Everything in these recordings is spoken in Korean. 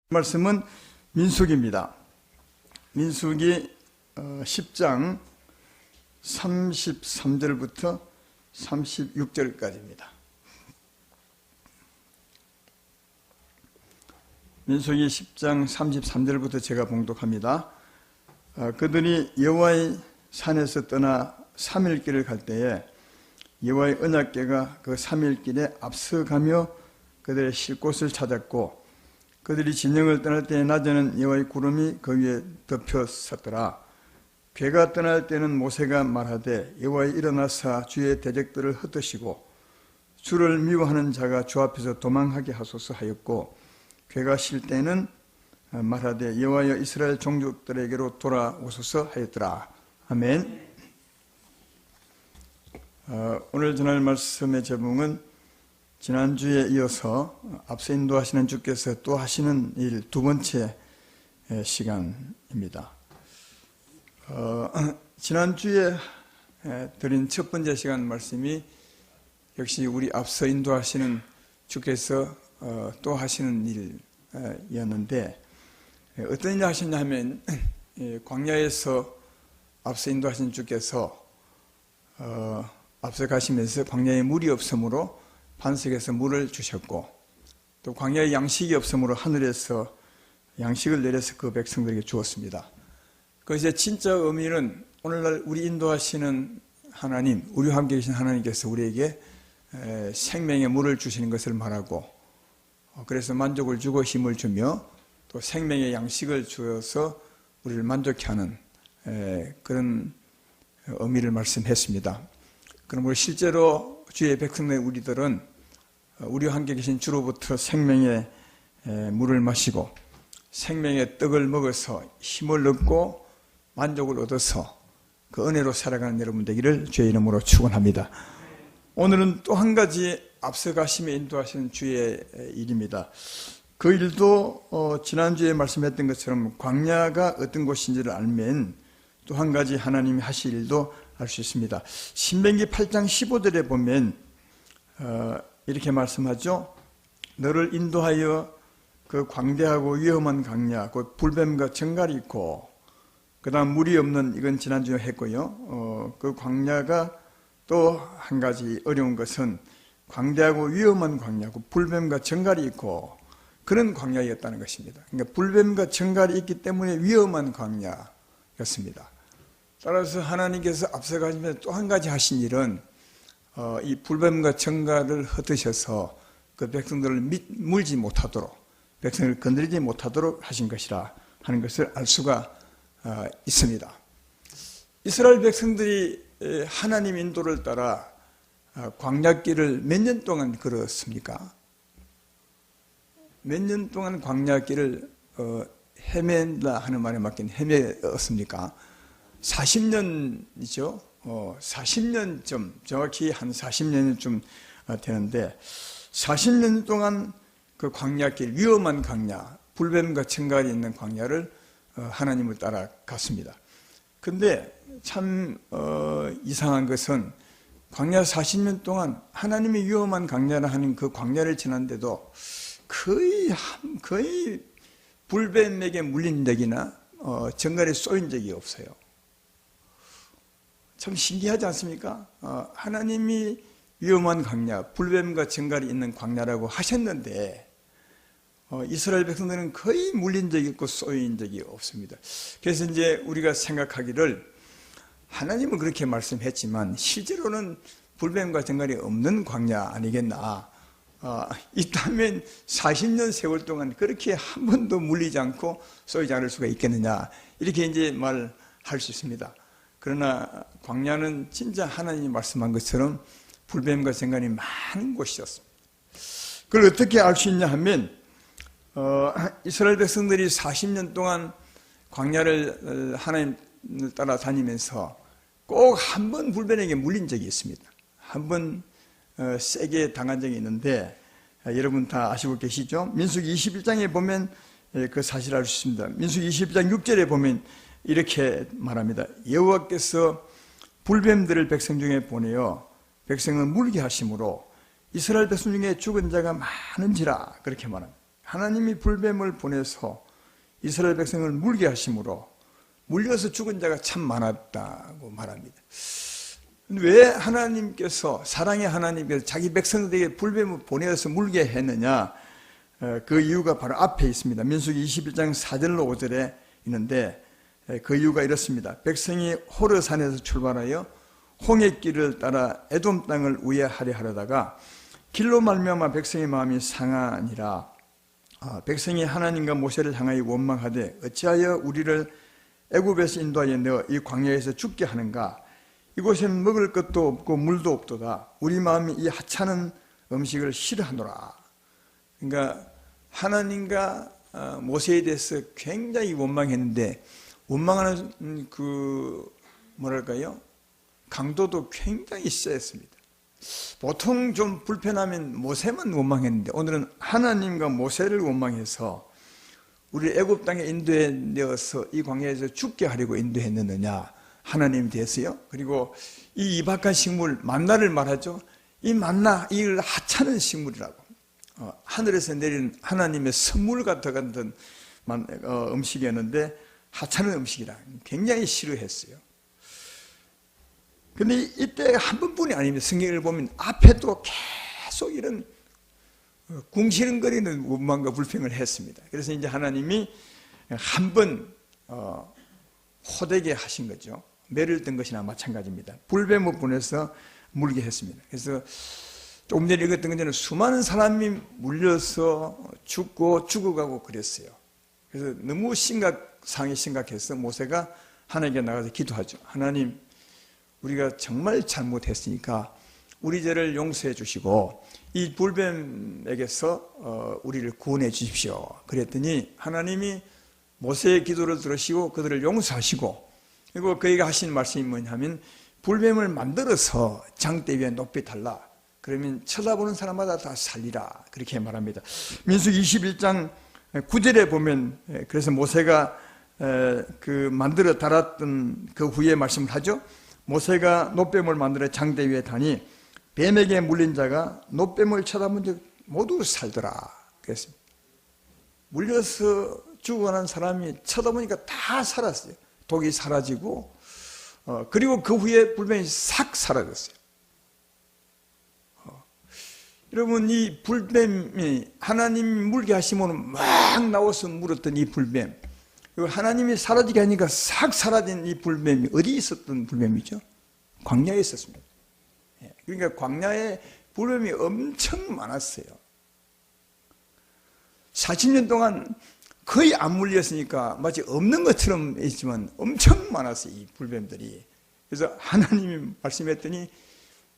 말씀은 민수기입니다. 민수기 10장 33절부터 36절까지입니다. 민수기 10장 33절부터 제가 봉독합니다. 그들이 여호와의 산에서 떠나 3일 길을 갈 때에 여호와의 언약궤가 그 3일 길에 앞서가며 그들의 쉴 곳을 찾았고, 그들이 진영을 떠날 때에 낮에는 여호와의 구름이 그 위에 덮여 섰더라. 궤가 떠날 때는 모세가 말하되 여호와여 일어나사 주의 대적들을 흩으시고 주를 미워하는 자가 주 앞에서 도망하게 하소서 하였고, 궤가 쉴 때는 말하되 여호와여 이스라엘 종족들에게로 돌아오소서 하였더라. 아멘. 오늘 전할 말씀의 제목은 지난주에 이어서 앞서 인도하시는 주께서 또 하시는 일 두 번째 시간입니다. 지난주에 드린 첫 번째 시간 말씀이 역시 우리 앞서 인도하시는 주께서 또 하시는 일이었는데, 어떤 일을 하셨냐 하면 광야에서 앞서 인도하신 주께서 앞서 가시면서 광야에 물이 없으므로 반석에서 물을 주셨고, 또 광야에 양식이 없으므로 하늘에서 양식을 내려서 그 백성들에게 주었습니다. 그것의 진짜 의미는 오늘날 우리 인도하시는 하나님, 우리와 함께 계신 하나님께서 우리에게 생명의 물을 주시는 것을 말하고, 그래서 만족을 주고 힘을 주며 또 생명의 양식을 주어서 우리를 만족케 하는 그런 의미를 말씀했습니다. 그러므로 실제로 주의 백성의 우리들은 우리와 함께 계신 주로부터 생명의 물을 마시고 생명의 떡을 먹어서 힘을 얻고 만족을 얻어서 그 은혜로 살아가는 여러분 되기를 주의 이름으로 축원합니다. 오늘은 또 한 가지 앞서 가심에 인도하시는 주의 일입니다. 그 일도 지난주에 말씀했던 것처럼 광야가 어떤 곳인지를 알면 또 한 가지 하나님이 하실 일도 알 수 있습니다. 신명기 8장 15절에 보면 이렇게 말씀하죠. 너를 인도하여 그 광대하고 위험한 광야, 그 불뱀과 정갈이 있고, 그 다음 물이 없는, 이건 지난주에 했고요. 그 광야가 또 한 가지 어려운 것은 광대하고 위험한 광야고 불뱀과 정갈이 있고 그런 광야였다는 것입니다. 그러니까 불뱀과 정갈이 있기 때문에 위험한 광야였습니다. 따라서 하나님께서 앞서 가시면서 또 한 가지 하신 일은 이 불뱀과 정갈을 흩으셔서 그 백성들을 물지 못하도록, 백성을 건드리지 못하도록 하신 것이라 하는 것을 알 수가 있습니다. 이스라엘 백성들이 하나님 인도를 따라 광야길을 몇 년 동안 걸었습니까? 몇 년 동안 광야길을 헤맨다 하는 말에 맞긴 헤매었습니까? 40년이죠. 40년쯤, 정확히 한 40년쯤 되는데 40년 동안 그 광야길, 위험한 광야, 불뱀과 정갈이 있는 광야를 하나님을 따라갔습니다. 근데 참 이상한 것은 광야 40년 동안 하나님이 위험한 광야라 하는 그 광야를 지났는데도 거의 불뱀에게 물린 적이나 정갈에 쏘인 적이 없어요. 참 신기하지 않습니까? 하나님이 위험한 광야, 불뱀과 정갈이 있는 광야라고 하셨는데 이스라엘 백성들은 거의 물린 적이 없고 쏘인 적이 없습니다. 그래서 이제 우리가 생각하기를 하나님은 그렇게 말씀했지만 실제로는 불뱀과 정갈이 없는 광야 아니겠나. 있다면 40년 세월 동안 그렇게 한 번도 물리지 않고 쏘이지 않을 수가 있겠느냐, 이렇게 이제 말할 수 있습니다. 그러나 광야는 진짜 하나님이 말씀한 것처럼 불뱀과 정갈이 많은 곳이었습니다. 그걸 어떻게 알 수 있냐 하면 이스라엘 백성들이 40년 동안 광야를 하나님을 따라다니면서 꼭 한 번 불뱀에게 물린 적이 있습니다. 한 번 세게 당한 적이 있는데 여러분 다 아시고 계시죠? 민수기 21장에 보면 그 사실을 알 수 있습니다. 민수기 21장 6절에 보면 이렇게 말합니다. 여호와께서 불뱀들을 백성 중에 보내어 백성을 물게 하심으로 이스라엘 백성 중에 죽은 자가 많은지라, 그렇게 말합니다. 하나님이 불뱀을 보내서 이스라엘 백성을 물게 하심으로 물려서 죽은 자가 참 많았다고 말합니다. 왜 하나님께서, 사랑의 하나님께서 자기 백성들에게 불뱀을 보내서 물게 했느냐? 그 이유가 바로 앞에 있습니다. 민수기 21장 4절로 5절에 있는데, 그 이유가 이렇습니다. 백성이 호르산에서 출발하여 홍해길을 따라 에돔 땅을 우회하려 하려다가 길로 말미암아 백성의 마음이 상하니라. 백성이 하나님과 모세를 향하여 원망하되 어찌하여 우리를 애굽에서 인도하여 내어 이 광야에서 죽게 하는가? 이곳에는 먹을 것도 없고 물도 없도다. 우리 마음이 이 하찮은 음식을 싫어하노라. 그러니까 하나님과 모세에 대해서 굉장히 원망했는데, 원망하는 뭐랄까요? 강도도 굉장히 세습니다. 보통 좀 불편하면 모세만 원망했는데, 오늘은 하나님과 모세를 원망해서 우리 애굽 땅에 인도해 내어서 이 광야에서 죽게 하려고 인도했느냐? 하나님 대해서요. 그리고 이 이박한 식물, 만나를 말하죠. 이 만나, 이걸 하찮은 식물이라고. 하늘에서 내리는 하나님의 선물 같은 음식이었는데 하찮은 음식이라 굉장히 싫어했어요. 근데 이때 한 번뿐이 아닙니다. 성경을 보면 앞에 또 계속 이런 궁시렁거리는 원망과 불평을 했습니다. 그래서 이제 하나님이 한 번 호되게 하신 거죠. 매를 든 것이나 마찬가지입니다. 불뱀을 보내서 물게 했습니다. 그래서 조금 전에 읽었던 것처럼 수많은 사람이 물려서 죽고 죽어가고 그랬어요. 그래서 너무 상이 심각해서 모세가 하나님께 나가서 기도하죠. 하나님, 우리가 정말 잘못했으니까 우리 죄를 용서해 주시고 이 불뱀에게서 우리를 구원해 주십시오. 그랬더니 하나님이 모세의 기도를 들으시고 그들을 용서하시고, 그리고 그에게 하신 말씀이 뭐냐면 불뱀을 만들어서 장대 위에 높이 달라. 그러면 쳐다보는 사람마다 다 살리라. 그렇게 말합니다. 민수기 21장 9절에 보면, 그래서 모세가 만들어 달았던 그 후에 말씀을 하죠. 모세가 노뱀을 만들어 장대 위에 다니 뱀에게 물린 자가 노뱀을 쳐다본 적 모두 살더라. 그랬습니다. 물려서 죽어가는 사람이 쳐다보니까 다 살았어요. 독이 사라지고, 그리고 그 후에 불뱀이 싹 사라졌어요. 여러분, 이 불뱀이 하나님 물게 하시면 막 나와서 물었던 이 불뱀, 하나님이 사라지게 하니까 싹 사라진 이 불뱀이 어디 있었던 불뱀이죠? 광야에 있었습니다. 그러니까 광야에 불뱀이 엄청 많았어요. 40년 동안 거의 안 물렸으니까 마치 없는 것처럼 있지만 엄청 많았어요, 이 불뱀들이. 그래서 하나님이 말씀했더니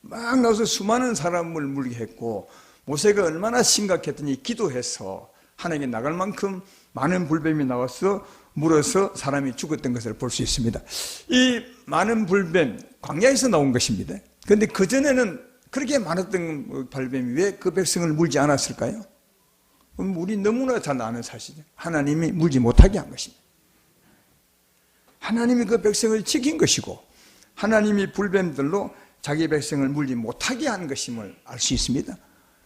막 나와서 수많은 사람을 물게 했고, 모세가 얼마나 심각했더니 기도해서 하나님께 나갈 만큼 많은 불뱀이 나와서 물어서 사람이 죽었던 것을 볼 수 있습니다. 이 많은 불뱀, 광야에서 나온 것입니다. 그런데 그전에는 그렇게 많았던 불뱀이 왜 그 백성을 물지 않았을까요? 우리 너무나 잘 아는 사실이죠. 하나님이 물지 못하게 한 것입니다. 하나님이 그 백성을 지킨 것이고, 하나님이 불뱀들로 자기 백성을 물지 못하게 한 것임을 알 수 있습니다.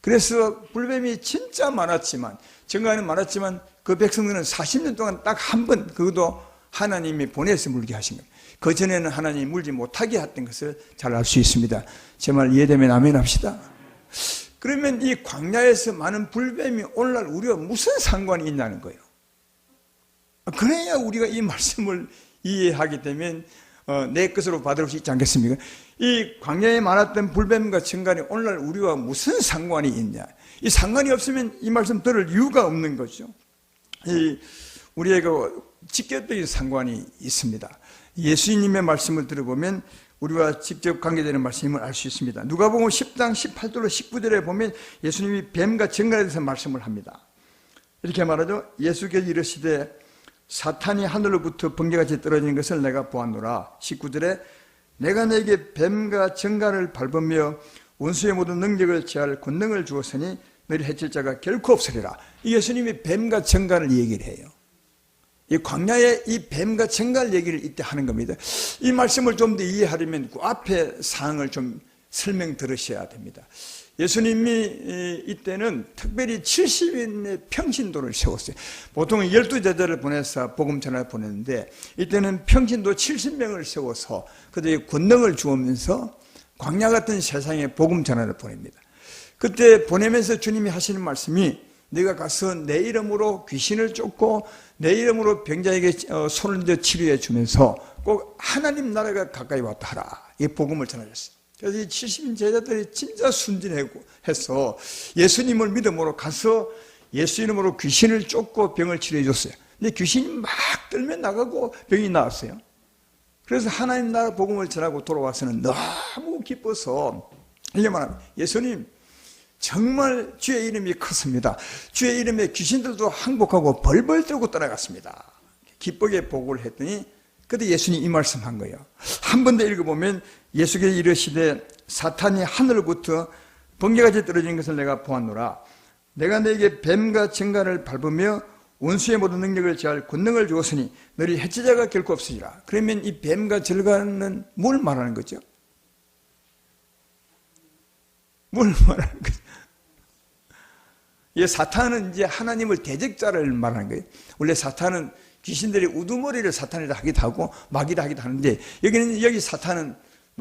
그래서 불뱀이 진짜 많았지만, 증거는 많았지만 그 백성들은 40년 동안 딱 한 번, 그것도 하나님이 보내서 물게 하신 거예요. 그전에는 하나님이 물지 못하게 했던 것을 잘 알 수 있습니다. 제 말 이해되면 아멘 합시다. 그러면 이 광야에서 많은 불뱀이 오늘날 우리가 무슨 상관이 있냐는 거예요. 그래야 우리가 이 말씀을 이해하게 되면 내 것으로 받을 수 있지 않겠습니까? 이 광야에 많았던 불뱀과 증간이 오늘날 우리와 무슨 상관이 있냐? 이 상관이 없으면 이 말씀 들을 이유가 없는 거죠. 우리에게 직접적인 상관이 있습니다. 예수님의 말씀을 들어보면 우리와 직접 관계되는 말씀임을 알 수 있습니다. 누가복음 10장 18절로 19절에 보면 예수님이 뱀과 정갈에 대해서 말씀을 합니다. 이렇게 말하죠. 예수께서 이르시되 사탄이 하늘로부터 번개같이 떨어지는 것을 내가 보았노라. 19절에 내가 내게 뱀과 정갈을 밟으며 원수의 모든 능력을 제할 권능을 주었으니 너를 해칠 자가 결코 없으리라. 예수님이 뱀과 정갈을 얘기를 해요. 이 광야에 이 뱀과 정갈 얘기를 이때 하는 겁니다. 이 말씀을 좀 더 이해하려면 그 앞에 사항을 좀 설명 들으셔야 됩니다. 예수님이 이때는 특별히 70인의 평신도를 세웠어요. 보통 12제자를 보내서 복음 전하를 보냈는데 이때는 평신도 70명을 세워서 그들에게 권능을 주면서 광야 같은 세상에 복음 전하를 보냅니다. 그때 보내면서 주님이 하시는 말씀이 네가 가서 내 이름으로 귀신을 쫓고 내 이름으로 병자에게 손을 대 치료해 주면서 꼭 하나님 나라가 가까이 왔다 하라. 이 복음을 전하셨어요. 그래서 이 70인 제자들이 진짜 순진해서 예수님을 믿음으로 가서 예수 이름으로 귀신을 쫓고 병을 치료해 줬어요. 근데 귀신이 막 떨며 나가고 병이 나왔어요. 그래서 하나님 나라 복음을 전하고 돌아와서는 너무 기뻐서 이게 말합니다. 예수님 정말 주의 이름이 컸습니다. 주의 이름에 귀신들도 항복하고 벌벌 떨고 떠나갔습니다. 기쁘게 보고를 했더니 그때 예수님이 이 말씀한 거예요. 한 번 더 읽어보면 예수께서 이르시되 사탄이 하늘로부터 번개같이 떨어지는 것을 내가 보았노라. 내가 너에게 뱀과 정갈을 밟으며 원수의 모든 능력을 제할 권능을 주었으니 너희 해치자가 결코 없으리라. 그러면 이 뱀과 절간은 뭘 말하는 거죠? 뭘 말하는 거죠? 이 사탄은 이제 하나님을 대적자를 말하는 거예요. 원래 사탄은 귀신들이 우두머리를 사탄이라 하기도 하고 마귀라 하기도 하는데 여기 사탄은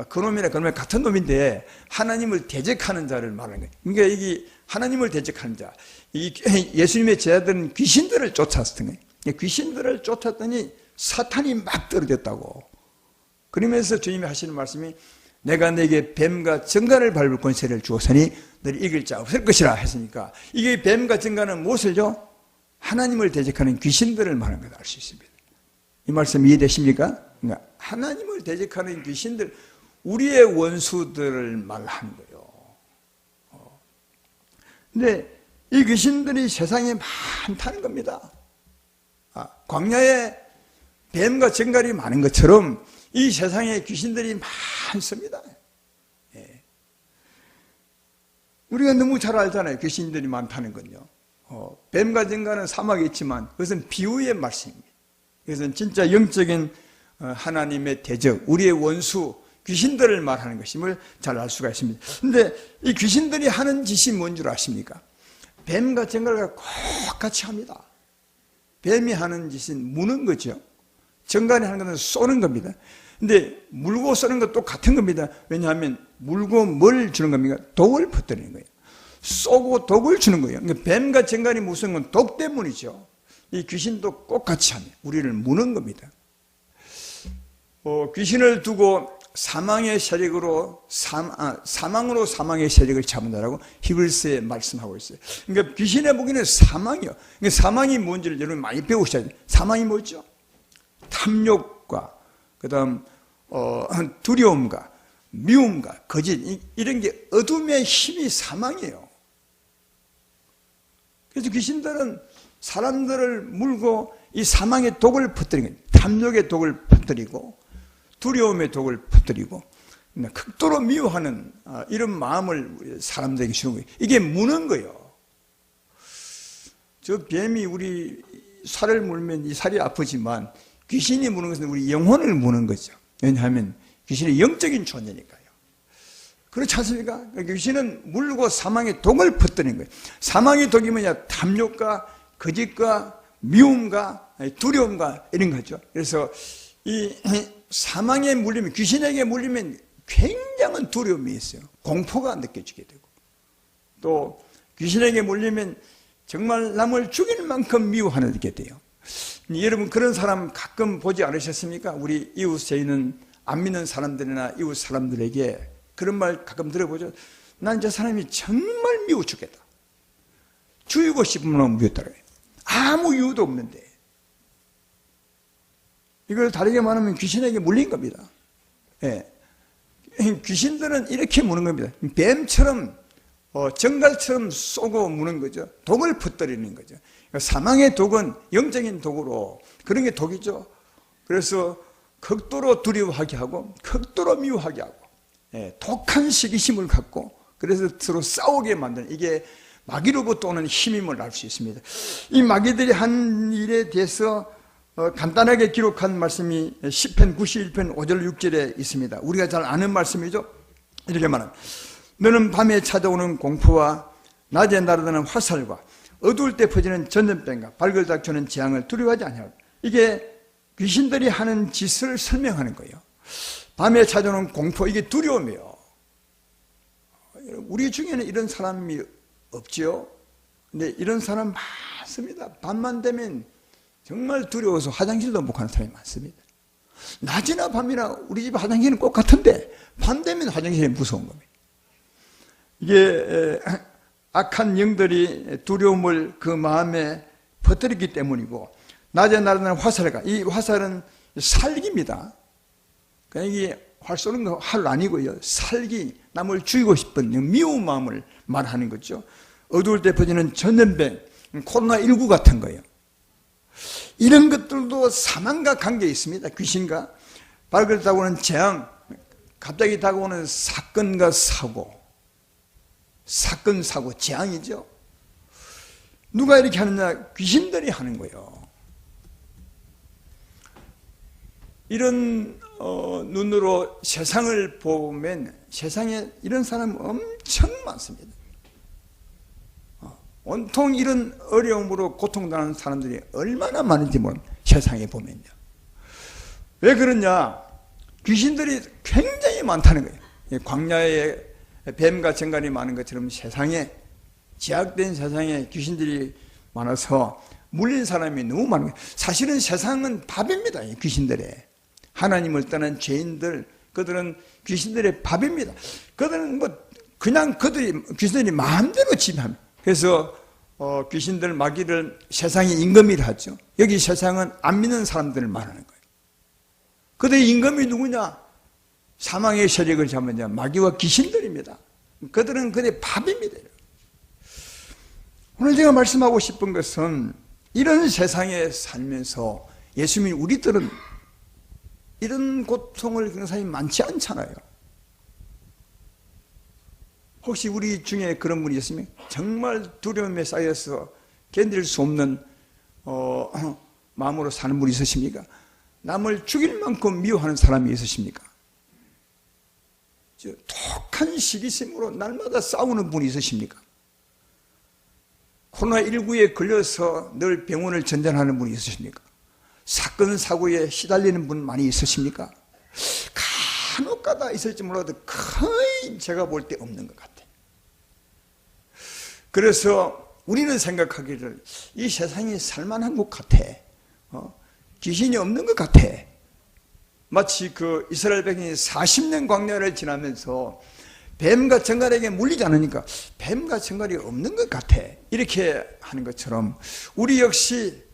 그놈이나 그놈의 같은 놈인데 하나님을 대적하는 자를 말하는 거예요. 그러니까 여기 하나님을 대적하는 자, 예수님의 제자들은 귀신들을 쫓았던 거예요. 귀신들을 쫓았더니 사탄이 막 떨어졌다고. 그러면서 주님이 하시는 말씀이 내가 내게 뱀과 정갈을 밟을 권세를 주었으니 너희 이길 자 없을 것이라 했으니까 이게 뱀과 정갈은 무엇을요? 하나님을 대적하는 귀신들을 말하는 것을 알 수 있습니다. 이 말씀 이해되십니까? 그러니까 하나님을 대적하는 귀신들, 우리의 원수들을 말하는 거예요. 근데 이 귀신들이 세상에 많다는 겁니다. 광야에 뱀과 정갈이 많은 것처럼 이 세상에 귀신들이 많습니다. 우리가 너무 잘 알잖아요. 귀신들이 많다는 건요. 뱀과 정갈은 사막에 있지만 그것은 비유의 말씀입니다. 그것은 진짜 영적인 하나님의 대적, 우리의 원수, 귀신들을 말하는 것임을 잘 알 수가 있습니다. 그런데 이 귀신들이 하는 짓이 뭔 줄 아십니까? 뱀과 정갈과 꼭 같이 합니다. 뱀이 하는 짓은 무는 거죠. 정갈이 하는 것은 쏘는 겁니다. 근데 물고 쏘는 것 똑같은 겁니다. 왜냐하면 물고 뭘 주는 겁니까? 독을 퍼뜨리는 거예요. 쏘고 독을 주는 거예요. 그러니까 뱀과 정갈이 무슨 건 독 때문이죠. 이 귀신도 똑같이 합니다. 우리를 무는 겁니다. 귀신을 두고 사망의 세력으로 사망으로 사망의 세력을 잡는다라고 히브리서에 말씀하고 있어요. 그러니까 귀신의 무기는 사망이요. 그러니까 사망이 뭔지를 여러분 많이 배우셔야 돼요. 사망이 뭐죠? 탐욕과 그다음 두려움과 미움과 거짓 이런 게 어둠의 힘이 사망이에요. 그래서 귀신들은 사람들을 물고 이 사망의 독을 퍼뜨리는 거예요. 탐욕의 독을 퍼뜨리고 두려움의 독을 퍼뜨리고 극도로 미워하는 이런 마음을 사람들에게 주는 거예요. 이게 무는 거예요. 저 뱀이 우리 살을 물면 이 살이 아프지만 귀신이 무는 것은 우리 영혼을 무는 거죠. 왜냐하면 귀신이 영적인 존재니까요. 그렇지 않습니까? 귀신은 물고 사망의 독을 퍼뜨리는 거예요. 사망의 독이 뭐냐? 탐욕과 거짓과 미움과 두려움과 이런 거죠. 그래서 이 사망에 물리면, 귀신에게 물리면 굉장한 두려움이 있어요. 공포가 느껴지게 되고, 또 귀신에게 물리면 정말 남을 죽일 만큼 미워하게 돼요. 여러분 그런 사람 가끔 보지 않으셨습니까? 우리 이웃에 있는 안 믿는 사람들이나 이웃 사람들에게 그런 말 가끔 들어보죠. 난 저 사람이 정말 미워 죽겠다. 죽이고 싶으면 미웠다. 아무 이유도 없는데. 이걸 다르게 말하면 귀신에게 물린 겁니다. 예. 귀신들은 이렇게 무는 겁니다. 뱀처럼 정갈처럼 쏘고 무는 거죠. 독을 퍼뜨리는 거죠. 사망의 독은 영적인 독으로 그런 게 독이죠. 그래서 극도로 두려워하게 하고 극도로 미워하게 하고 독한 시기심을 갖고 그래서 서로 싸우게 만드는 이게 마귀로부터 오는 힘임을 알 수 있습니다. 이 마귀들이 한 일에 대해서 간단하게 기록한 말씀이 시편 91편 5절 6절에 있습니다. 우리가 잘 아는 말씀이죠. 이렇게 말합니다. 너는 밤에 찾아오는 공포와 낮에 날아드는 화살과 어두울 때 퍼지는 전염병과 밝을 닥쳐는 재앙을 두려워하지 아니하고. 이게 귀신들이 하는 짓을 설명하는 거예요. 밤에 찾아오는 공포, 이게 두려움이에요. 우리 중에는 이런 사람이 없지요. 근데 이런 사람 많습니다. 밤만 되면 정말 두려워서 화장실도 못 가는 사람이 많습니다. 낮이나 밤이나 우리 집 화장실은 꼭 같은데 밤 되면 화장실이 무서운 겁니다. 이게 악한 영들이 두려움을 그 마음에 퍼뜨리기 때문이고, 낮에 날아드는 화살과, 이 화살은 살기입니다. 그냥 이게 활 쏘는 거 활 아니고요. 살기, 남을 죽이고 싶은 미운 마음을 말하는 거죠. 어두울 때 퍼지는 전염병, 코로나19 같은 거예요. 이런 것들도 사망과 관계 있습니다. 귀신과 밝을 다가오는 재앙, 갑자기 다가오는 사건과 사고, 사건, 사고, 재앙이죠. 누가 이렇게 하느냐? 귀신들이 하는 거예요. 이런 눈으로 세상을 보면 세상에 이런 사람 엄청 많습니다. 온통 이런 어려움으로 고통당하는 사람들이 얼마나 많은지 세상에 보면요. 왜 그러냐? 귀신들이 굉장히 많다는 거예요. 광야에 뱀과 정갈이 많은 것처럼 세상에, 제약된 세상에 귀신들이 많아서 물린 사람이 너무 많은 거예요. 사실은 세상은 밥입니다. 귀신들의. 하나님을 떠난 죄인들, 그들은 귀신들의 밥입니다. 그들은 그냥 귀신들이 마음대로 지배합니다. 그래서 귀신들 마귀를 세상의 임금이라 하죠. 여기 세상은 안 믿는 사람들을 말하는 거예요. 그들의 임금이 누구냐? 사망의 세력을 잡은 마귀와 귀신들입니다. 그들은 그들의 밥입니다. 오늘 제가 말씀하고 싶은 것은, 이런 세상에 살면서 예수님, 우리들은 이런 고통을 겪는 사람이 많지 않잖아요. 혹시 우리 중에 그런 분이 있으면 정말 두려움에 쌓여서 견딜 수 없는 마음으로 사는 분이 있으십니까? 남을 죽일 만큼 미워하는 사람이 있으십니까? 독한 시기심으로 날마다 싸우는 분이 있으십니까? 코로나19에 걸려서 늘 병원을 전전하는 분이 있으십니까? 사건, 사고에 시달리는 분 많이 있으십니까? 간혹가다 있을지 몰라도 거의 제가 볼 때 없는 것 같아요. 그래서 우리는 생각하기를 이 세상이 살만한 것 같아. 귀신이 없는 것 같아. 마치 그 이스라엘 백성이 40년 광야를 지나면서 뱀과 정갈에게 물리지 않으니까 뱀과 정갈이 없는 것 같아. 이렇게 하는 것처럼 우리 역시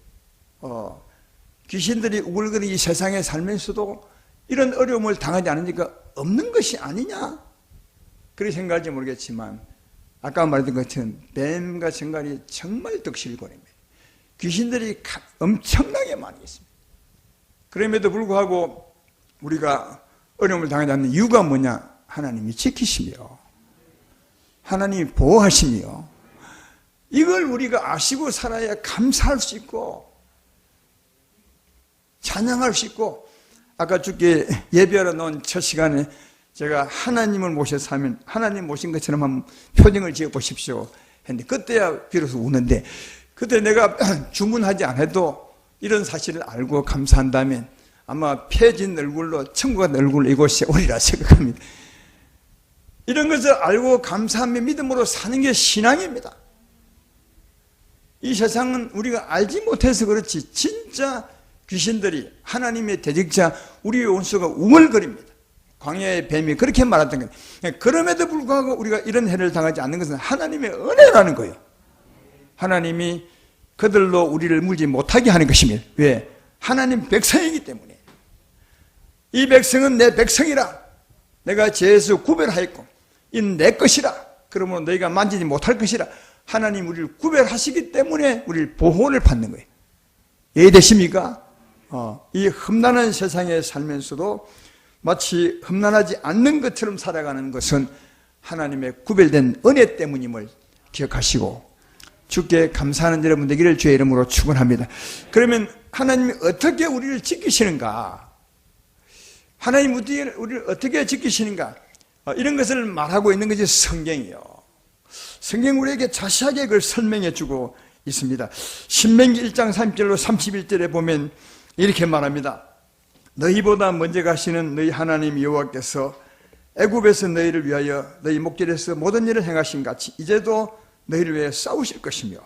귀신들이 우글거리는 이 세상에 살면서도 이런 어려움을 당하지 않으니까 없는 것이 아니냐? 그렇게 생각할지 모르겠지만 아까 말했던 것처럼 뱀과 정갈이 정말 덕실거립니다. 귀신들이 엄청나게 많이 있습니다. 그럼에도 불구하고 우리가 어려움을 당하지 않는 이유가 뭐냐? 하나님이 지키시며 하나님이 보호하시며, 이걸 우리가 아시고 살아야 감사할 수 있고 찬양할 수 있고, 아까 주께 예배하러 놓은 첫 시간에 제가 하나님을 모셔서 하면 하나님 모신 것처럼 한번 표정을 지어 보십시오 했는데, 그때야 비로소 우는데, 그때 내가 주문하지 않아도 이런 사실을 알고 감사한다면 아마 펴진 얼굴로 천국 같은 얼굴로 이곳에 오리라 생각합니다. 이런 것을 알고 감사하며 믿음으로 사는 게 신앙입니다. 이 세상은 우리가 알지 못해서 그렇지 진짜 귀신들이, 하나님의 대적자 우리의 원수가 우물거립니다. 광야의 뱀이 그렇게 말했던 거예요. 그럼에도 불구하고 우리가 이런 해를 당하지 않는 것은 하나님의 은혜라는 거예요. 하나님이 그들로 우리를 물지 못하게 하는 것입니다. 왜? 하나님 백성이기 때문에. 이 백성은 내 백성이라 내가 죄에서 구별하였고 이는 내 것이라, 그러므로 너희가 만지지 못할 것이라, 하나님 우리를 구별하시기 때문에 우리를 보호를 받는 거예요. 이해되십니까? 이 험난한 세상에 살면서도 마치 험난하지 않는 것처럼 살아가는 것은 하나님의 구별된 은혜 때문임을 기억하시고, 주께 감사하는 여러분 되기를 주의 이름으로 축원합니다. 그러면 하나님이 어떻게 우리를 지키시는가? 하나님 우리를 어떻게 지키시는가? 이런 것을 말하고 있는 것이 성경이요. 성경 우리에게 자세하게 그걸 설명해 주고 있습니다. 신명기 1장 30절로 31절에 보면 이렇게 말합니다. 너희보다 먼저 가시는 너희 하나님 여호와께서 애굽에서 너희를 위하여 너희 목전에서 모든 일을 행하신 같이 이제도 너희를 위하여 싸우실 것이며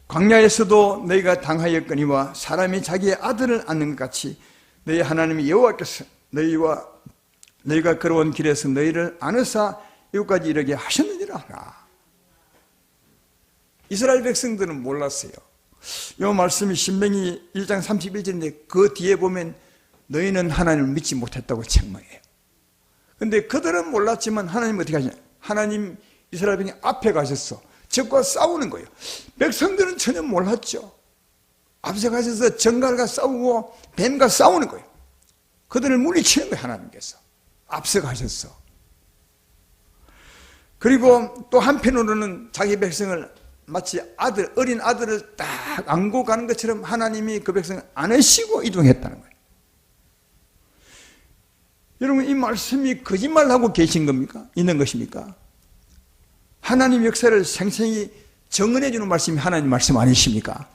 광야에서도 너희가 당하였거니와 사람이 자기의 아들을 안는 것 같이 너희 하나님 여호와께서 너희가 걸어온 길에서 너희를 안으사 이곳까지 이르게 하셨느니라 하라. 이스라엘 백성들은 몰랐어요. 이 말씀이 신명기 1장 31절인데 그 뒤에 보면 너희는 하나님을 믿지 못했다고 책망해요. 그런데 그들은 몰랐지만 하나님 어떻게 하시냐? 하나님 이스라엘 백성 앞에 가셔서 적과 싸우는 거예요. 백성들은 전혀 몰랐죠. 앞서 가셔서 정갈과 싸우고 뱀과 싸우는 거예요. 그들을 물리치는 거예요. 하나님께서 앞서 가셔서. 그리고 또 한편으로는 자기 백성을 마치 어린 아들을 딱 안고 가는 것처럼 하나님이 그 백성을 안으시고 이동했다는 거예요. 여러분, 이 말씀이 거짓말하고 계신 겁니까? 있는 것입니까? 하나님 역사를 생생히 정언해 주는 말씀이 하나님 말씀 아니십니까?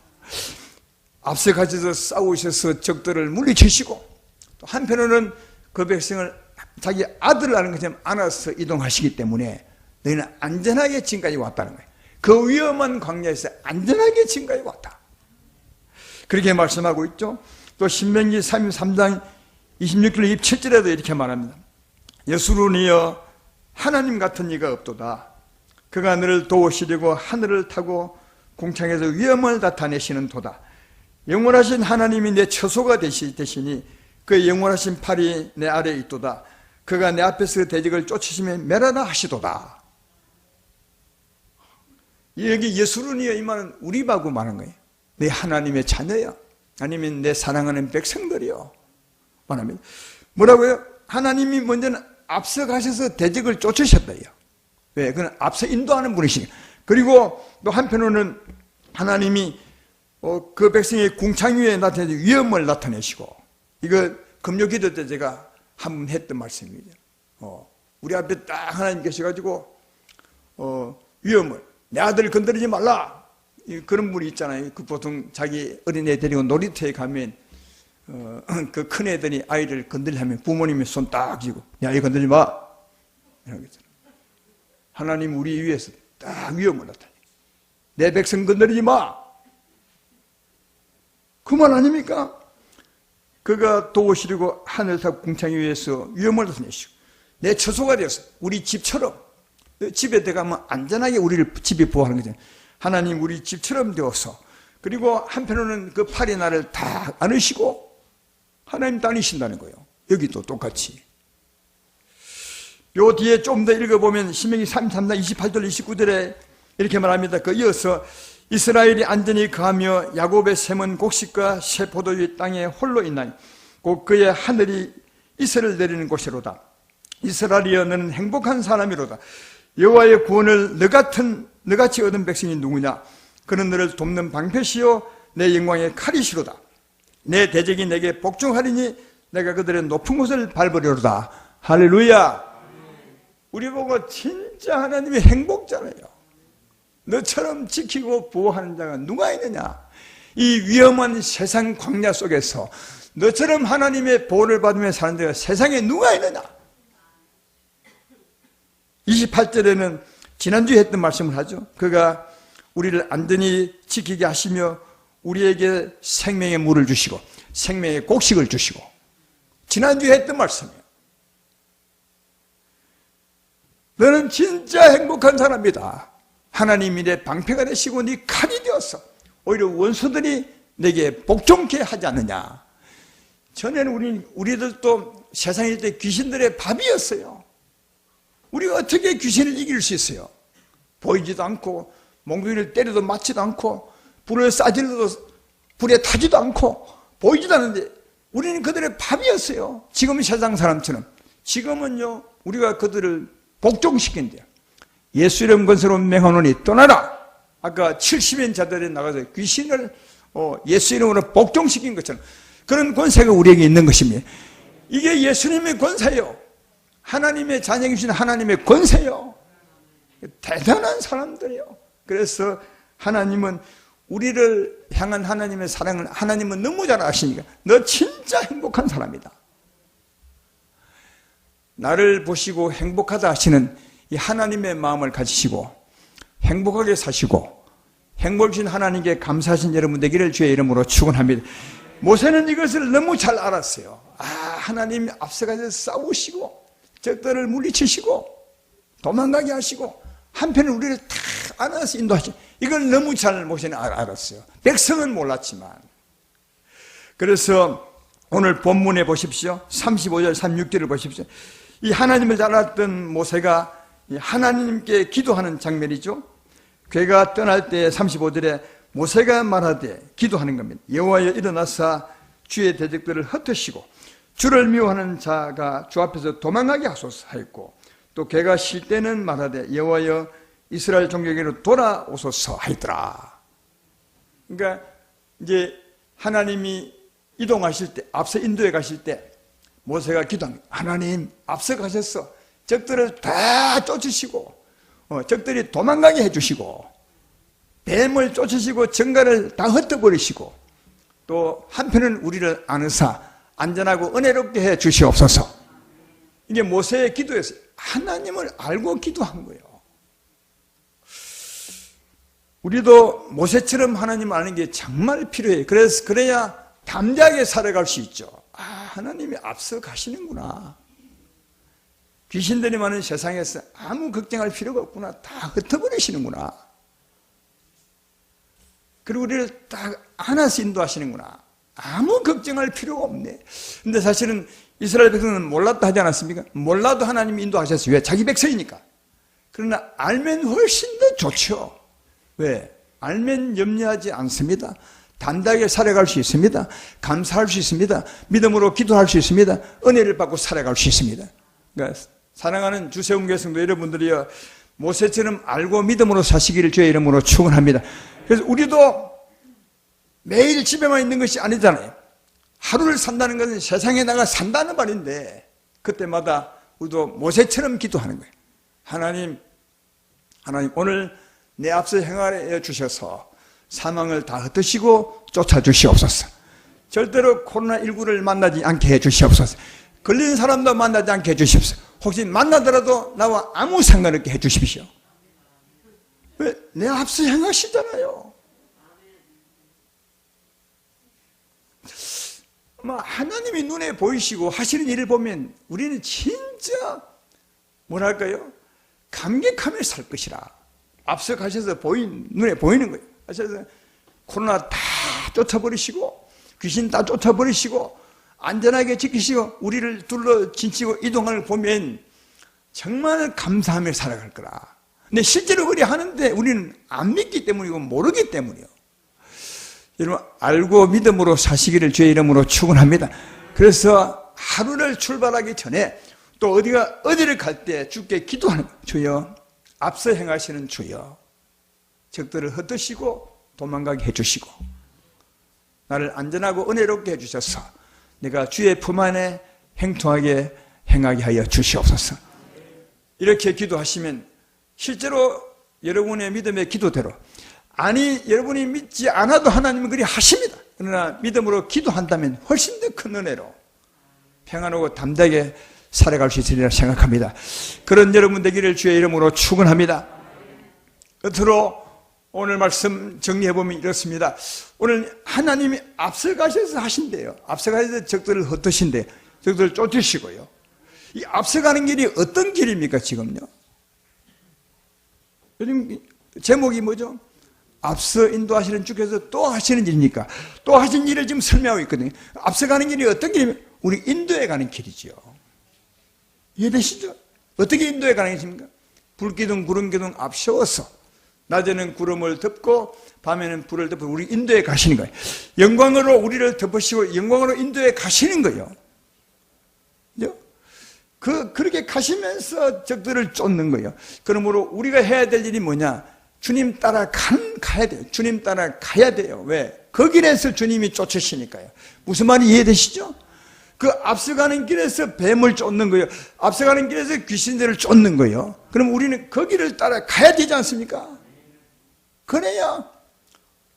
앞서 가셔서 싸우셔서 적들을 물리치시고 또 한편으로는 그 백성을 자기 아들을 아는 것처럼 안아서 이동하시기 때문에 너희는 안전하게 지금까지 왔다는 거예요. 그 위험한 광야에서 안전하게 지금까지 왔다. 그렇게 말씀하고 있죠. 또 신명기 3장 26절 27절에도 이렇게 말합니다. 예수로니여 하나님 같은 이가 없도다. 그가 너를 도우시려고 하늘을 타고 공창에서 위험을 나타내시는 도다. 영원하신 하나님이 내 처소가 되시니 그의 영원하신 팔이 내 아래에 있도다. 그가 내 앞에서 대적을 쫓으시며 멸하라 하시도다. 여기 예수로니여 이 말은 우리 바고 말한 거예요. 내 하나님의 자녀야. 아니면 내 사랑하는 백성들이요. 말합니다. 뭐라고요? 하나님이 먼저는 앞서 가셔서 대적을 쫓으셨다요. 왜? 그는 앞서 인도하는 분이시니까. 그리고 또 한편으로는 하나님이 그 백성의 궁창 위에 나타내서 위험을 나타내시고, 이거 금요기도 때 제가 한 번 했던 말씀이죠. 우리 앞에 딱 하나님 계셔가지고 위험을, 내 아들을 건드리지 말라, 그런 분이 있잖아요. 그 보통 자기 어린애 데리고 놀이터에 가면 그 큰 애들이 아이를 건드리려면 부모님이 손 딱 쥐고, 야, 이거 건드리지 마, 이러고 있잖아요. 하나님 우리 위에서 딱 위험을 나타내. 내 백성 건드리지 마. 그 말 아닙니까? 그가 도우시려고 하늘 타고 궁창 위에서 위험을 나타내시고 내 처소가 되어서 우리 집처럼, 집에 들어가면 안전하게 우리를 집이 보호하는 거잖아요. 하나님 우리 집처럼 되어서, 그리고 한편으로는 그 팔이 나를 다 안으시고 하나님 다니신다는 거예요. 여기도 똑같이. 요 뒤에 좀 더 읽어보면 신명기 33장 28절 29절에 이렇게 말합니다. 그 이어서 이스라엘이 안전히 거하며 야곱의 샘은 곡식과 새 포도주의 땅에 홀로 있나니 곧 그의 하늘이 이슬을 내리는 곳이로다. 이스라엘이여 너는 행복한 사람이로다. 여호와의 구원을 너같이 얻은 백성이 누구냐? 그는 너를 돕는 방패시요 내 영광의 칼이시로다. 내 대적이 내게 복종하리니 내가 그들의 높은 곳을 밟으리로다. 할렐루야. 우리 보고 진짜 하나님의 행복자네요. 너처럼 지키고 보호하는 자가 누가 있느냐? 이 위험한 세상 광야 속에서 너처럼 하나님의 보호를 받으며 사는 자가 세상에 누가 있느냐? 28절에는 지난주에 했던 말씀을 하죠. 그가 우리를 안전히 지키게 하시며 우리에게 생명의 물을 주시고 생명의 곡식을 주시고, 지난주에 했던 말씀이에요. 너는 진짜 행복한 사람이다. 하나님이 내 방패가 되시고 네 칼이 되어서 오히려 원수들이 내게 복종케 하지 않느냐. 전에는 우리들도 세상일 때 귀신들의 밥이었어요. 우리가 어떻게 귀신을 이길 수 있어요? 보이지도 않고 몽둥이를 때려도 맞지도 않고 불을 쏴질러도 불에 타지도 않고 보이지도 않는데 우리는 그들의 밥이었어요. 지금은 세상 사람처럼. 지금은요, 우리가 그들을 복종시킨대요. 예수 이름 권세로 맹하노니 떠나라. 아까 70인 자들이 나가서 귀신을 예수 이름으로 복종시킨 것처럼 그런 권세가 우리에게 있는 것입니다. 이게 예수님의 권세예요. 하나님의 자녀에게 주신 하나님의 권세요. 대단한 사람들이요. 그래서 하나님은 우리를 향한 하나님의 사랑을 하나님은 너무 잘 아시니까 너 진짜 행복한 사람이다. 나를 보시고 행복하다 하시는 이 하나님의 마음을 가지시고 행복하게 사시고 행복을 주신 하나님께 감사하신 여러분 되기를 주의 이름으로 축원합니다. 모세는 이것을 너무 잘 알았어요. 하나님이 앞서가서 싸우시고 적들을 물리치시고 도망가게 하시고 한편은 우리를 다 안아서 인도하시고 이걸 너무 잘 모세는 알았어요. 백성은 몰랐지만. 그래서 오늘 본문에 보십시오. 35절 36절을 보십시오. 이 하나님을 잘 알았던 모세가 하나님께 기도하는 장면이죠. 괴가 떠날 때 35절에 모세가 말하되 기도하는 겁니다. 여호와여 일어나사 주의 대적들을 흩으시고 주를 미워하는 자가 주 앞에서 도망가게 하소서 하였고 또 괴가 쉴 때는 말하되 여호와여 이스라엘 종족에게로 돌아오소서 하였더라. 그러니까 이제 하나님이 이동하실 때 앞서 인도에 가실 때 모세가 기도합니다. 하나님 앞서 가셔서 적들을 다 쫓으시고 적들이 도망가게 해주시고 뱀을 쫓으시고 정갈을 다 흩어버리시고 또 한편은 우리를 안으사 안전하고 은혜롭게 해 주시옵소서. 이게 모세의 기도였어요. 하나님을 알고 기도한 거예요. 우리도 모세처럼 하나님을 아는 게 정말 필요해요. 그래야 담대하게 살아갈 수 있죠. 하나님이 앞서 가시는구나. 귀신들이 많은 세상에서 아무 걱정할 필요가 없구나. 다 흩어버리시는구나. 그리고 우리를 딱 안아서 인도하시는구나. 아무 걱정할 필요가 없네. 근데 사실은 이스라엘 백성은 몰랐다 하지 않았습니까? 몰라도 하나님이 인도하셨어요. 왜? 자기 백성이니까. 그러나 알면 훨씬 더 좋죠. 왜? 알면 염려하지 않습니다. 담대하게 살아갈 수 있습니다. 감사할 수 있습니다. 믿음으로 기도할 수 있습니다. 은혜를 받고 살아갈 수 있습니다. 그러니까 사랑하는 주세훈교회 성도 여러분들이여 모세처럼 알고 믿음으로 사시기를 주의 이름으로 축원합니다. 그래서 우리도 매일 집에만 있는 것이 아니잖아요. 하루를 산다는 것은 세상에 나가 산다는 말인데 그때마다 우리도 모세처럼 기도하는 거예요. 하나님 오늘 내 앞서 행하여 주셔서 사망을 다 흩으시고 쫓아주시옵소서. 절대로 코로나19를 만나지 않게 해주시옵소서. 걸린 사람도 만나지 않게 해주시옵소서. 혹시 만나더라도 나와 아무 상관없게 해주십시오. 왜? 내 앞서 행하시잖아요. 하나님이 눈에 보이시고 하시는 일을 보면 우리는 진짜 뭐랄까요? 감격하며 살 것이라. 앞서 가셔서 눈에 보이는 거예요. 하셔서 코로나 다 쫓아버리시고 귀신 다 쫓아버리시고 안전하게 지키시고 우리를 둘러 진치고 이동하는 걸 보면 정말 감사하며 살아갈 거라. 근데 실제로 그리 하는데 우리는 안 믿기 때문이고 모르기 때문이요. 여러분 알고 믿음으로 사시기를 주의 이름으로 축원합니다. 그래서 하루를 출발하기 전에 또 어디를 갈 때 주께 기도하는 거예요. 주여 앞서 행하시는 주여 적들을 흩으시고 도망가게 해주시고 나를 안전하고 은혜롭게 해주셔서 내가 주의 품 안에 행통하게 행하게 하여 주시옵소서. 이렇게 기도하시면 실제로 여러분의 믿음의 기도대로 여러분이 믿지 않아도 하나님은 그리 하십니다. 그러나 믿음으로 기도한다면 훨씬 더 큰 은혜로 평안하고 담대하게 살아갈 수 있으리라 생각합니다. 그런 여러분 되기를 주의 이름으로 축원합니다. 끝으로 오늘 말씀 정리해보면 이렇습니다. 오늘 하나님이 앞서가셔서 하신대요. 앞서가셔서 적들을 흩으신대요. 적들을 쫓으시고요. 이 앞서가는 길이 어떤 길입니까 지금요? 요즘 제목이 뭐죠? 앞서 인도하시는 주께서 또 하시는 일이니까 또 하신 일을 지금 설명하고 있거든요. 앞서가는 길이 어떤 길입니까? 우리 인도에 가는 길이죠. 이해되시죠? 어떻게 인도에 가는 길입니까? 불기둥 구름기둥 앞세워서 낮에는 구름을 덮고 밤에는 불을 덮고 우리 인도에 가시는 거예요. 영광으로 우리를 덮으시고 영광으로 인도에 가시는 거예요. 그렇게 가시면서 적들을 쫓는 거예요. 그러므로 우리가 해야 될 일이 뭐냐? 주님 따라 가야 돼요. 주님 따라 가야 돼요. 왜? 그 길에서 주님이 쫓으시니까요. 무슨 말이 이해되시죠? 그 앞서가는 길에서 뱀을 쫓는 거예요. 앞서가는 길에서 귀신들을 쫓는 거예요. 그럼 우리는 그 길을 따라 가야 되지 않습니까? 그래야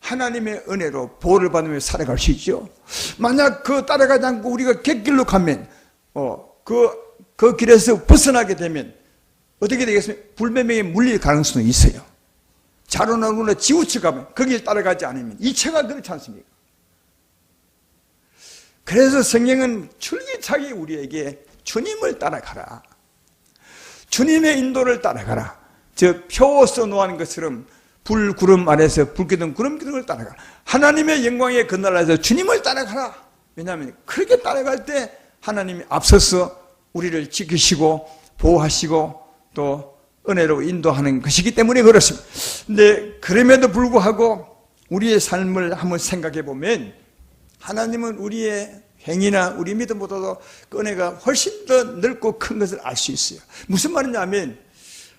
하나님의 은혜로 보호를 받으며 살아갈 수 있죠. 만약 그 따라가지 않고 우리가 객길로 가면 그 길에서 벗어나게 되면 어떻게 되겠습니까? 불매명에 물릴 가능성이 있어요. 자로나루나 지우쳐 가면 그 길 따라가지 않으면 이체가 그렇지 않습니까? 그래서 성경은 줄기차게 우리에게 주님을 따라가라, 주님의 인도를 따라가라, 저 표어서 놓은 것처럼 불, 구름 아래서 불 기둥, 구름 기둥을 따라가라, 하나님의 영광의 그날에서 주님을 따라가라. 왜냐하면 그렇게 따라갈 때 하나님이 앞서서 우리를 지키시고 보호하시고 또 은혜로 인도하는 것이기 때문에 그렇습니다. 근데 그럼에도 불구하고 우리의 삶을 한번 생각해 보면 하나님은 우리의 행위나 우리 믿음보다도 그 은혜가 훨씬 더 넓고 큰 것을 알 수 있어요. 무슨 말이냐면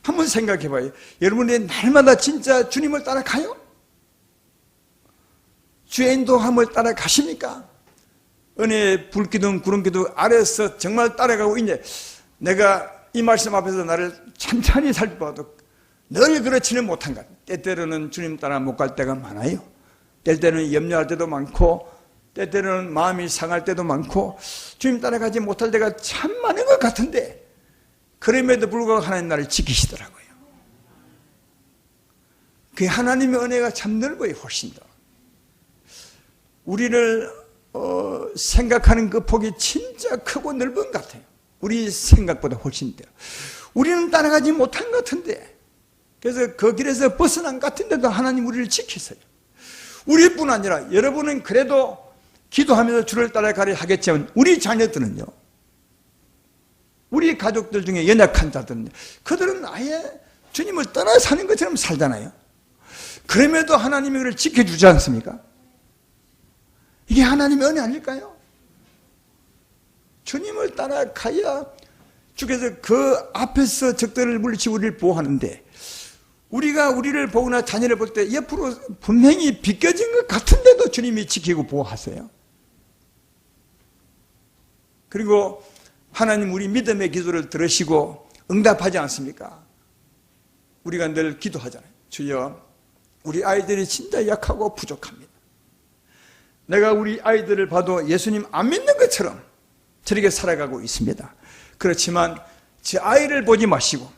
한번 생각해 봐요. 여러분이 날마다 진짜 주님을 따라가요? 주의 인도함을 따라가십니까? 은혜의 불기둥 구름기둥 아래서 정말 따라가고 있네. 내가 이 말씀 앞에서 나를 찬찬히 살펴봐도 늘 그렇지는 못한 것. 때때로는 주님 따라 못 갈 때가 많아요. 때때로는 염려할 때도 많고 때때로는 마음이 상할 때도 많고 주님 따라가지 못할 때가 참 많은 것 같은데 그럼에도 불구하고 하나님 나를 지키시더라고요. 그 하나님의 은혜가 참 넓어요. 훨씬 더 우리를 생각하는 그 폭이 진짜 크고 넓은 것 같아요. 우리 생각보다 훨씬 더 우리는 따라가지 못한 것 같은데 그래서 그 길에서 벗어난 것 같은데도 하나님 우리를 지키세요. 우리뿐 아니라 여러분은 그래도 기도하면서 주를 따라가려 하겠지만 우리 자녀들은요, 우리 가족들 중에 연약한 자들은요, 그들은 아예 주님을 떠나 사는 것처럼 살잖아요. 그럼에도 하나님이 그를 지켜주지 않습니까? 이게 하나님의 은혜 아닐까요? 주님을 따라가야 주께서 그 앞에서 적들을 물리치고 우리를 보호하는데 우리가 우리를 보거나 자녀를 볼 때 옆으로 분명히 비껴진 것 같은데도 주님이 지키고 보호하세요. 그리고 하나님 우리 믿음의 기도를 들으시고 응답하지 않습니까? 우리가 늘 기도하잖아요. 주여, 우리 아이들이 진짜 약하고 부족합니다. 내가 우리 아이들을 봐도 예수님 안 믿는 것처럼 저렇게 살아가고 있습니다. 그렇지만 제 아이를 보지 마시고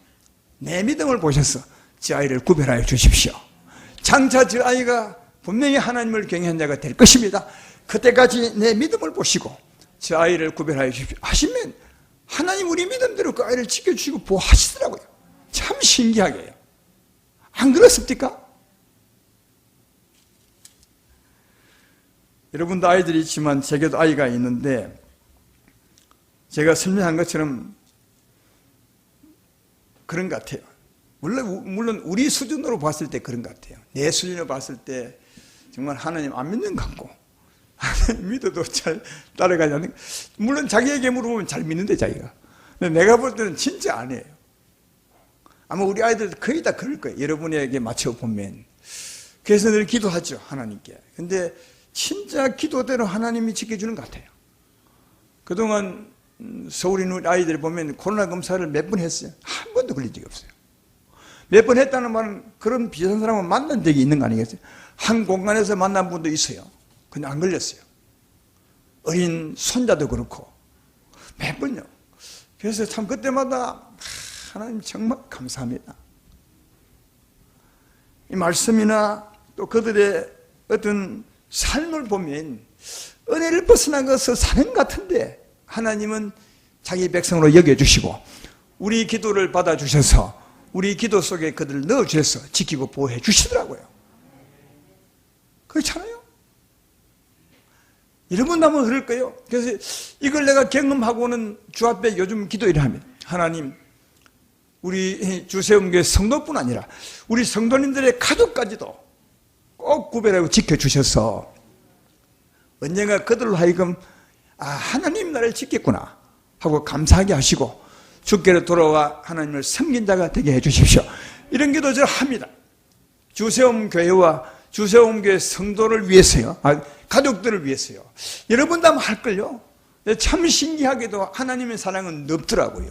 내 믿음을 보셔서 제 아이를 구별하여 주십시오. 장차 저 아이가 분명히 하나님을 경외한 자가 될 것입니다. 그때까지 내 믿음을 보시고 제 아이를 구별하여 주십시오 하시면 하나님 우리 믿음대로 그 아이를 지켜주시고 보호하시더라고요. 참 신기하게요. 안 그렇습니까? 여러분도 아이들이 있지만 제게도 아이가 있는데 제가 설명한 것처럼 그런 것 같아요. 물론 우리 수준으로 봤을 때 그런 것 같아요. 내 수준으로 봤을 때 정말 하나님 안 믿는 것 같고 하나님 믿어도 잘 따라가지 않는, 물론 자기에게 물어보면 잘 믿는데 자기가. 근데 내가 볼 때는 진짜 안 해요. 아마 우리 아이들 거의 다 그럴 거예요. 여러분에게 맞춰보면. 그래서 늘 기도하죠, 하나님께. 근데 진짜 기도대로 하나님이 지켜주는 것 같아요. 그동안 서울에 있는 아이들 보면 코로나 검사를 몇 번 했어요. 한 번도 걸린 적이 없어요. 몇 번 했다는 말은 그런 비슷한 사람을 만난 적이 있는 거 아니겠어요? 한 공간에서 만난 분도 있어요. 근데 안 걸렸어요. 어린 손자도 그렇고 몇 번요. 그래서 참 그때마다 하나님 정말 감사합니다. 이 말씀이나 또 그들의 어떤 삶을 보면 은혜를 벗어난 것을 사는 것 같은데 하나님은 자기 백성으로 여겨주시고 우리 기도를 받아주셔서 우리 기도 속에 그들을 넣어주셔서 지키고 보호해 주시더라고요. 그렇잖아요. 여러분도 한번 그럴 거예요. 그래서 이걸 내가 경험하고는 주 앞에 요즘 기도를 하면 하나님 우리 주세움교회 성도뿐 아니라 우리 성도님들의 가족까지도 꼭 구별하고 지켜주셔서 언젠가 그들로 하여금 하나님 나를 지켰구나 하고 감사하게 하시고 주께로 돌아와 하나님을 섬긴 자가 되게 해주십시오. 이런 기도 저는 합니다. 주세움교회와 주세움교회 성도를 위해서요. 가족들을 위해서요. 여러분도 한번 할걸요. 참 신기하게도 하나님의 사랑은 넓더라고요.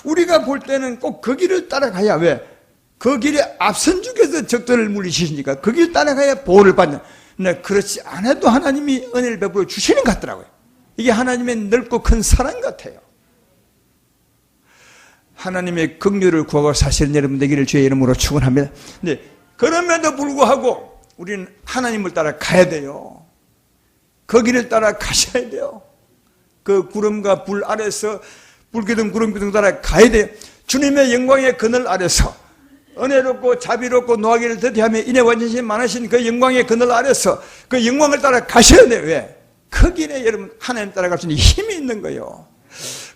우리가 볼 때는 꼭 그 길을 따라가야, 왜? 그 길에 앞선 중에서 적들을 물리치시니까 그 길 따라가야 보호를 받는. 근데 그렇지 않아도 하나님이 은혜를 베풀어 주시는 것 같더라고요. 이게 하나님의 넓고 큰 사랑 같아요. 하나님의 긍휼을 구하고 사실은 여러분 되기를 주의 이름으로 축원합니다. 근데 그럼에도 불구하고 우리는 하나님을 따라 가야 돼요. 그 길을 따라 가셔야 돼요. 그 구름과 불 아래서 불기둥 구름기둥 따라 가야 돼요. 주님의 영광의 그늘 아래서 은혜롭고 자비롭고 노하기를 더디하며 인애 완전히 많으신 그 영광의 그늘 아래서 그 영광을 따라 가셔야 돼요. 왜? 그 길에 여러분 하나님 따라갈 수 있는 힘이 있는 거예요.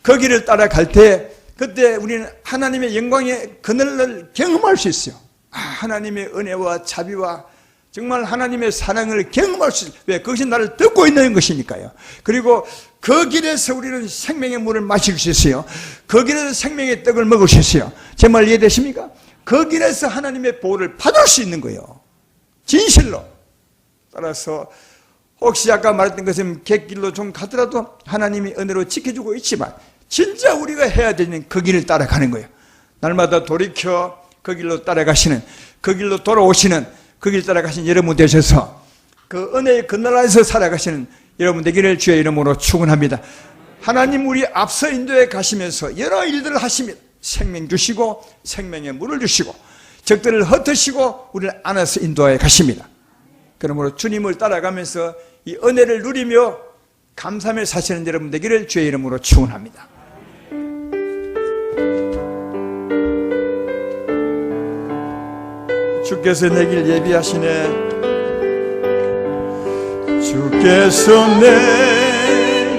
그 길을 따라갈 때 그때 우리는 하나님의 영광의 그늘을 경험할 수 있어요. 하나님의 은혜와 자비와 정말 하나님의 사랑을 경험할 수 있어요. 왜? 그것이 나를 듣고 있는 것이니까요. 그리고 그 길에서 우리는 생명의 물을 마실 수 있어요. 그 길에서 생명의 떡을 먹을 수 있어요. 제 말 이해되십니까? 그 길에서 하나님의 보호를 받을 수 있는 거예요. 진실로. 따라서 혹시 아까 말했던 것은 갯길로 좀 가더라도 하나님이 은혜로 지켜주고 있지만 진짜 우리가 해야 되는 그 길을 따라가는 거예요. 날마다 돌이켜 그 길로 따라가시는, 그 길로 돌아오시는, 그 길 따라가신 여러분 되셔서 그 은혜의 그늘 안에서 살아가시는 여러분 되기를 주의 이름으로 축원합니다. 하나님 우리 앞서 인도해 가시면서 여러 일들을 하십니다. 생명 주시고 생명의 물을 주시고 적들을 흩으시고 우리를 안아서 인도해 가십니다. 그러므로 주님을 따라가면서 이 은혜를 누리며 감사하며 사시는 여러분 되기를 주의 이름으로 축원합니다. 주께서 내 길 예비하시네. 주께서 내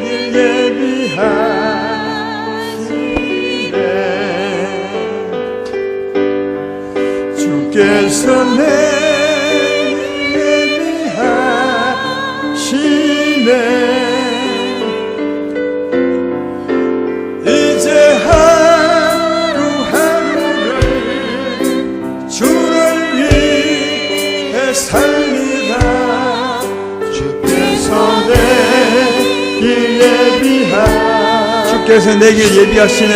길 예비하시네. 주께서 내 길 예비하시네. 이제 하루하루를 주를 위해 삽니다. 주께서 내 길 예비하시네. 주께서 내 길 예비하시네.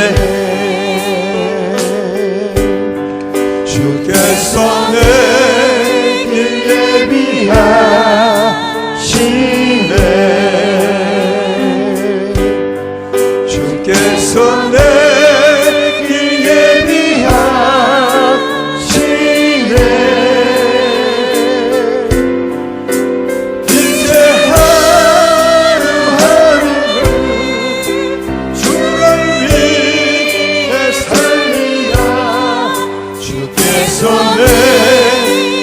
주께서 내 길 예비하시네. 주께서 내 길 예비하시네. 이제 하루하루를 주를 위해 삽니다. 주께서 내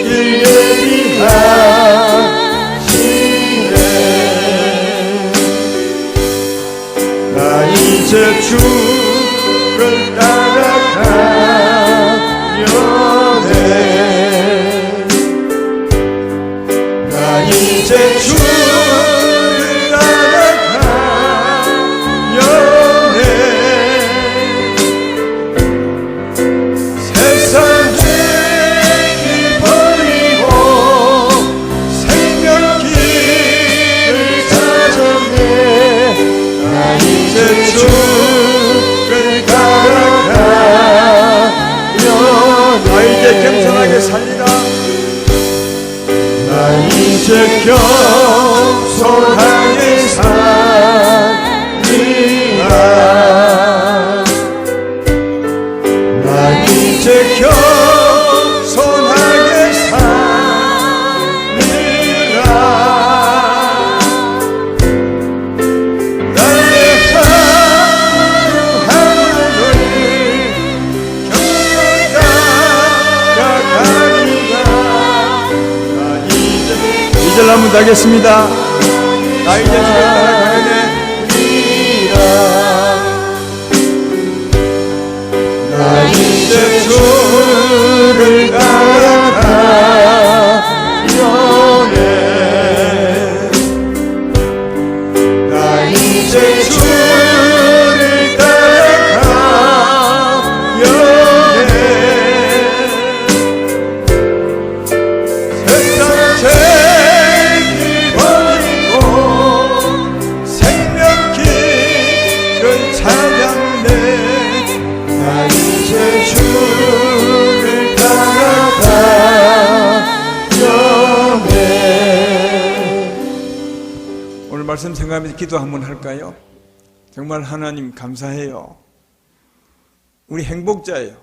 길 예비하시네. 나 이제 주를 따라가려네. 나 이제 주를 따라가려네. 세상의 길 버리고 생명길을 찾았네. 나 이제 주를 따라가려네. 나 이제 겸손하게 살리라. 나 이제 겸손하게 살리라. 나 이제 겸손하게 살리라. 나의 하루하루를 경건하가리라. 나 이제 이절나무 하겠습니다. 나 이제 주를 따라가려네. 나 이제 주를 따라가려네. 나 이제 주를 따라가려네. 세상 죄길 버리고 생명길 생각하면서 기도 한번 할까요? 정말 하나님 감사해요. 우리 행복자예요.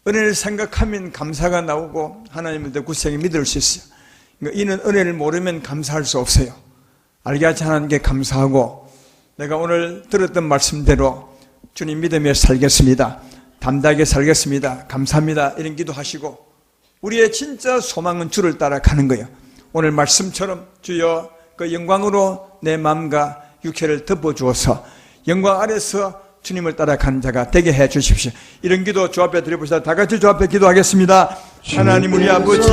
은혜를 생각하면 감사가 나오고 하나님을 더 굳세게 믿을 수 있어요. 그러니까 이는 은혜를 모르면 감사할 수 없어요. 알게 하지 하나님께 감사하고 내가 오늘 들었던 말씀대로 주님 믿으며 살겠습니다. 담대하게 살겠습니다. 감사합니다. 이런 기도하시고 우리의 진짜 소망은 주를 따라가는 거예요. 오늘 말씀처럼 주여 그 영광으로 내 마음과 육체를 덮어주어서 영광 아래서 주님을 따라가는 자가 되게 해 주십시오. 이런 기도 주 앞에 드려보시다. 다 같이 주 앞에 기도하겠습니다. 하나님 우리 아버지